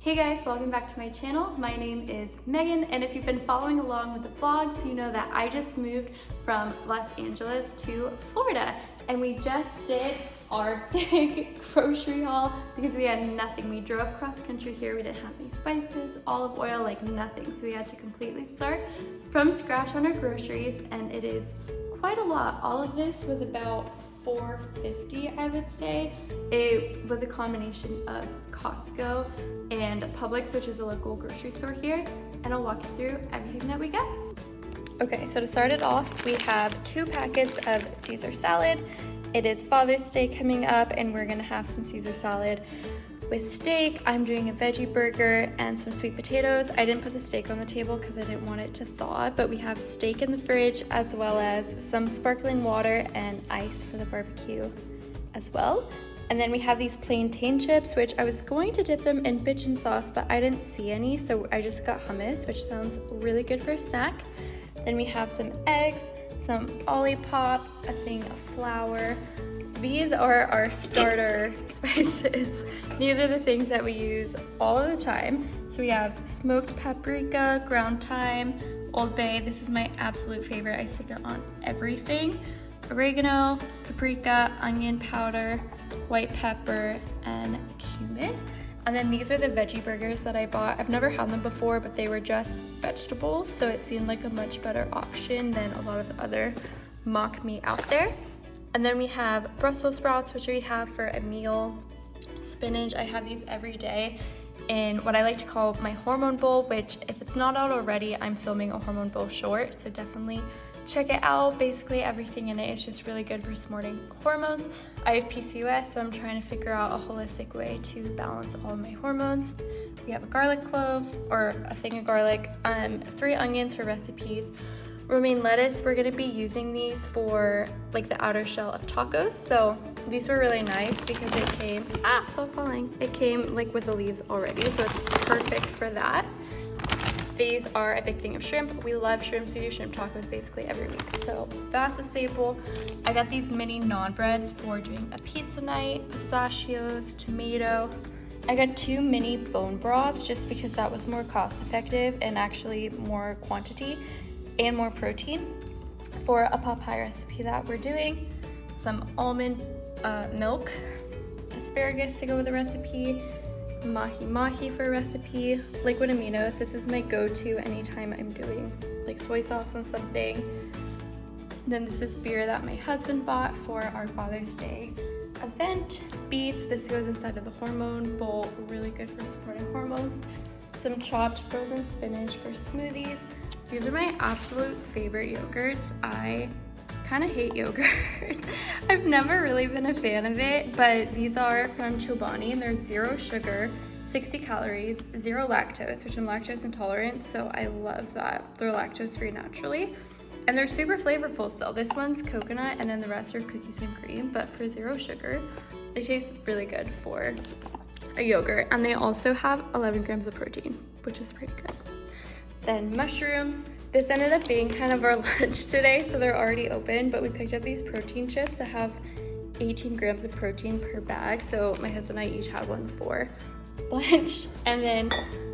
Hey guys, welcome back to my channel. My name is Megan, and if you've been following along with the vlogs, you know that I just moved from Los Angeles to Florida, and we just did our big grocery haul because we had nothing. We drove cross country here. We didn't have any spices, olive oil, like nothing. So we had to completely start from scratch on our groceries, and it is quite a lot. All of this was about $4.50, I would say. It was a combination of Costco and Publix, which is a local grocery store here, and I'll walk you through everything that we got. Okay, so to start it off, we have 2 packets of Caesar salad. It is Father's Day coming up, and we're gonna have some Caesar salad with steak. I'm doing a veggie burger and some sweet potatoes. I didn't put the steak on the table because I didn't want it to thaw, but we have steak in the fridge as well as some sparkling water and ice for the barbecue as well. And then we have these plantain chips, which I was going to dip them in bitchin sauce, but I didn't see any, so I just got hummus, which sounds really good for a snack. Then we have some eggs, some Olipop, a thing of flour. These are our starter spices. These are the things that we use all of the time. So we have smoked paprika, ground thyme, Old Bay. This is my absolute favorite. I stick it on everything. Oregano, paprika, onion powder, white pepper, and cumin. And then these are the veggie burgers that I bought. I've never had them before, but they were just vegetables, so it seemed like a much better option than a lot of the other mock meat out there. And then we have Brussels sprouts, which we have for a meal. Spinach, I have these every day in what I like to call my hormone bowl, which if it's not out already, I'm filming a hormone bowl short, so definitely check it out. Basically everything in it is just really good for supporting hormones. I have PCOS, so I'm trying to figure out a holistic way to balance all of my hormones. We have a garlic clove, or a thing of garlic, 3 onions for recipes, romaine lettuce. We're gonna be using these for like the outer shell of tacos. So these were really nice because it came, still falling. It came like with the leaves already, so it's perfect for that. These are a big thing of shrimp. We love shrimp, so we do shrimp tacos basically every week. So that's a staple. I got these mini naan breads for doing a pizza night, pistachios, tomato. I got 2 mini bone broths just because that was more cost effective and actually more quantity and more protein for a Popeye recipe that we're doing. Some almond milk, asparagus to go with the recipe, mahi for a recipe, liquid aminos. This is my go-to anytime I'm doing like soy sauce on something. Then this is beer that my husband bought for our Father's Day event. Beets, this goes inside of the hormone bowl, really good for supporting hormones. Some chopped frozen spinach for smoothies. These are my absolute favorite yogurts. I kind of hate yogurt. I've never really been a fan of it, but these are from Chobani, and they're 0 sugar, 60 calories, 0 lactose, which I'm lactose intolerant, so I love that. They're lactose free naturally, and they're super flavorful still. This one's coconut, and then the rest are cookies and cream, but for 0 sugar, they taste really good for a yogurt, and they also have 11 grams of protein, which is pretty good. Then mushrooms. This ended up being kind of our lunch today, so they're already open, but we picked up these protein chips that have 18 grams of protein per bag, so my husband and I each had one for lunch. And then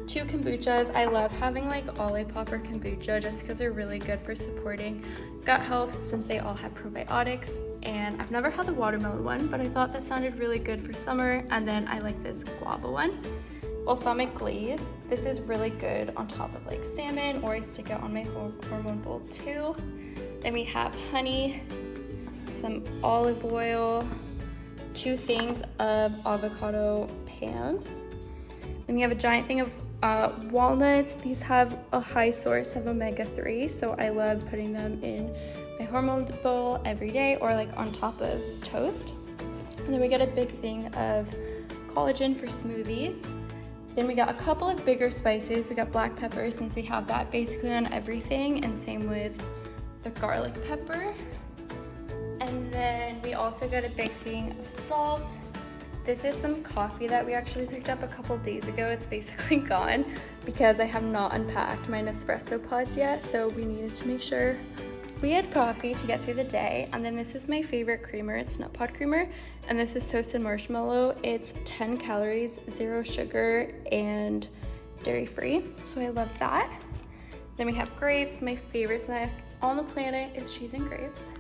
2 kombuchas. I love having like Olipop or kombucha just because they're really good for supporting gut health since they all have probiotics. And I've never had the watermelon one, but I thought that sounded really good for summer. And then I like this guava one. Balsamic glaze. This is really good on top of like salmon, or I stick it on my hormone bowl too. Then we have honey, some olive oil, 2 things of avocado pan. Then we have a giant thing of walnuts. These have a high source of omega-3, so I love putting them in my hormone bowl every day or like on top of toast. And then we get a big thing of collagen for smoothies. Then we got a couple of bigger spices. We got black pepper since we have that basically on everything, and same with the garlic pepper. And then we also got a big thing of salt. This is some coffee that we actually picked up a couple days ago. It's basically gone because I have not unpacked my Nespresso pods yet, so we needed to make sure we had coffee to get through the day, and then this is my favorite creamer. It's nut pod creamer, and this is toasted marshmallow. It's 10 calories, 0 sugar, and dairy free, so I love that. Then we have grapes. My favorite snack on the planet is cheese and grapes.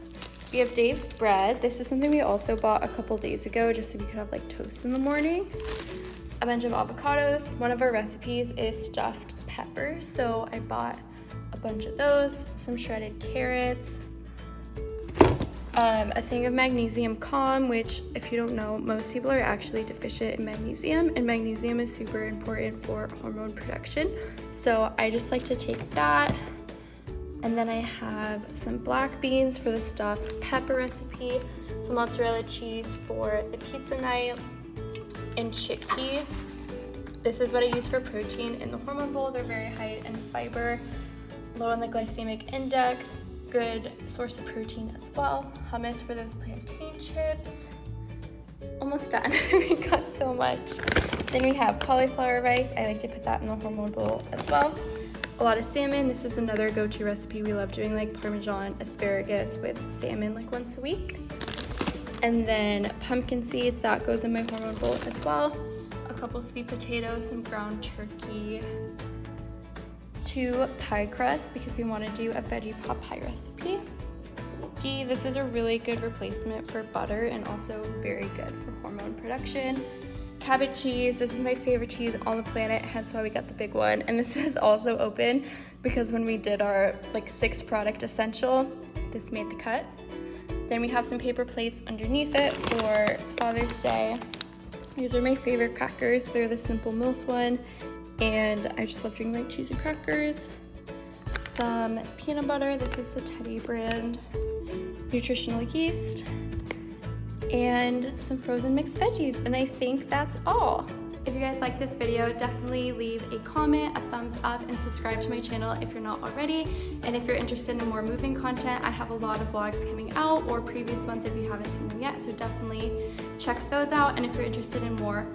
We have Dave's bread. This is something we also bought a couple days ago just so we could have like toast in the morning. A bunch of avocados. One of our recipes is stuffed peppers, so I bought a bunch of those. Some shredded carrots. A thing of magnesium calm, which if you don't know, most people are actually deficient in magnesium, and magnesium is super important for hormone production. So I just like to take that. And then I have some black beans for the stuffed pepper recipe, some mozzarella cheese for the pizza night, and chickpeas. This is what I use for protein in the hormone bowl. They're very high in fiber, low on the glycemic index, good source of protein as well. Hummus for those plantain chips. Almost done. We got so much. Then we have cauliflower rice. I like to put that in the hormone bowl as well. A lot of salmon. This is another go-to recipe. We love doing like Parmesan asparagus with salmon like once a week. And then pumpkin seeds, that goes in my hormone bowl as well. A couple sweet potatoes, some ground turkey, 2 pie crusts because we want to do a veggie pot pie recipe. Ghee, this is a really good replacement for butter and also very good for hormone production. Cabbage cheese, this is my favorite cheese on the planet, hence why we got the big one. And this is also open because when we did our like 6 product essential, this made the cut. Then we have some paper plates underneath it for Father's Day. These are my favorite crackers. They're the Simple Mills one, and I just love doing like cheese and crackers. Some peanut butter. This is the Teddy brand. Nutritional yeast. And some frozen mixed veggies, and I think that's all. If you guys like this video, definitely leave a comment, a thumbs up, and subscribe to my channel if you're not already. And if you're interested in more moving content, I have a lot of vlogs coming out, or previous ones if you haven't seen them yet, so definitely check those out. And if you're interested in more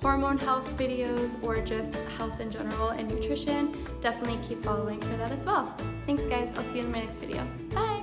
hormone health videos or just health in general and nutrition, definitely keep following for that as well. Thanks guys, I'll see you in my next video. Bye!